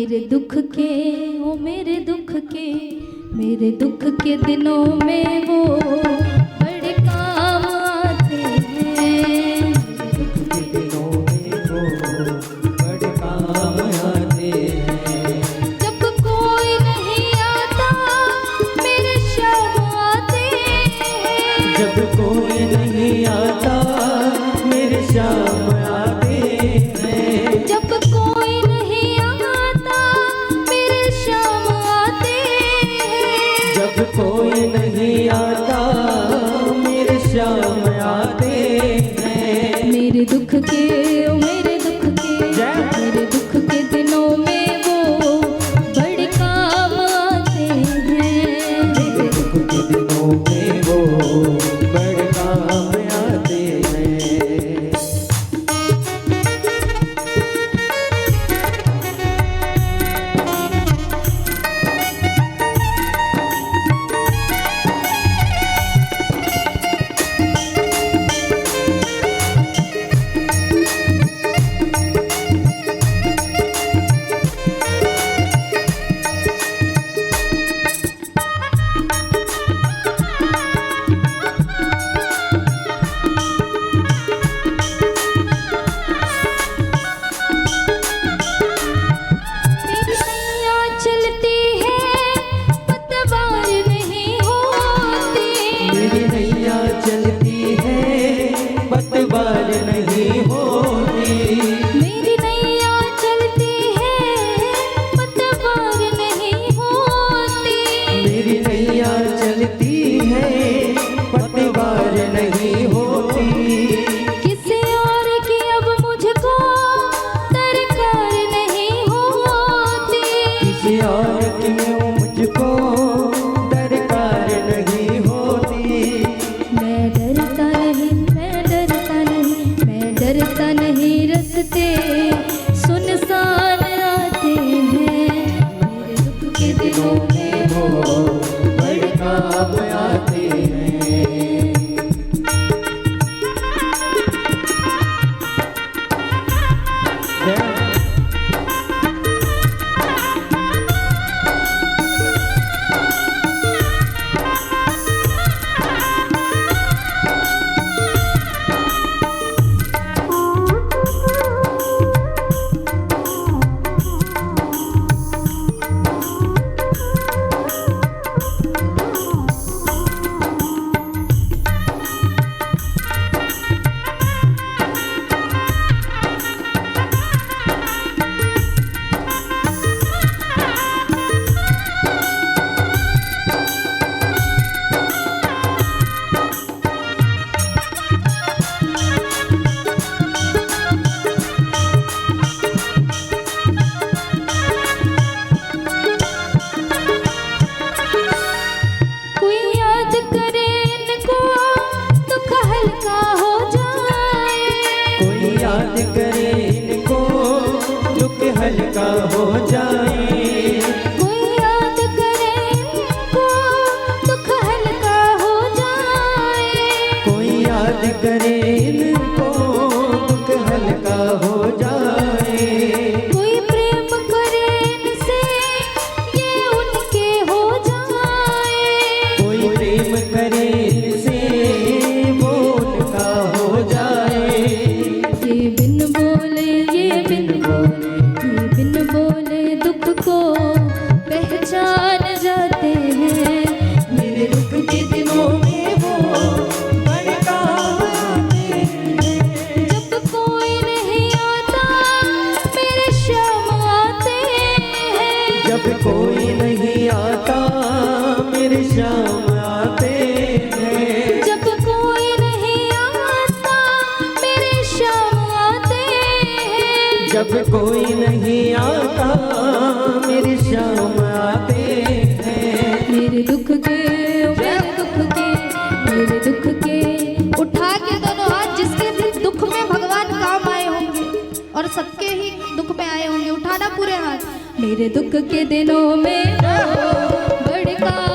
मेरे दुख के, ओ मेरे दुख के दिनों में वो बड़े काम आते हैं। दुख के दिनों में वो बड़े काम आते हैं। जब कोई नहीं आता मेरे श्याम आते हैं। जब कोई नहीं आता मेरे श्याम आते हैं। जब कोई नहीं आता मेरे श्याम आते हैं। जब कोई नहीं आता मेरे श्याम आते हैं। मेरे दुख के, ओ मेरे दुख के, मेरे दुख के दिनों में वो बड़े काम आते हैं। मेरे दुख के दिनों में वो बड़े काम आते हैं। मेरी नैया चलती है पतवार नहीं होती। मेरी नैया चलती है पतवार नहीं होती। मेरी नैया चलती है पतवार नहीं होती। मेरी नैया चलती है पतवार नहीं होती। किसी और की अब मुझको दरकार नहीं होती। किसी और की मुझको दरकार नहीं होती। मैं डरता नहीं, मैं डरता नहीं, मैं डरता नहीं, रस्ते सुनसान आते हैं। मेरे दुख के दिनों में वो बड़े काम आते हैं। कोई याद करे इनको दुख हल्का हो जाए। कोई याद करे इनको दुख हल्का हो जाए। कोई याद करे इनको दुख हल्का हो जाए। कोई याद करे इनको दुख हल्का हो जाए। कोई प्रेम करे इनसे ये उनके हो जाए। कोई प्रेम करे इनसे वो उनका हो जाए। ये बिन बोले, ये बिन बोले, ये बिन बोले दुख को पहचान जाते हैं। मेरे दुख के दिनों में वो बड़े काम आते हैं। जब कोई नहीं आता मेरे श्याम आते हैं। जब कोई नहीं आता मेरे श्याम आते हैं। जब कोई नहीं आता मेरे श्याम आते हैं। जब कोई नहीं आता मेरे श्याम आते हैं। मेरे दुख के, ओ मेरे दुख के, मेरे दुख के, उठा के दोनों हाथ जिसके दुख में भगवान काम आए होंगे और सबके ही दुख में आए होंगे, उठाना पूरे हाथ। मेरे दुख के दिनों में वो बड़े काम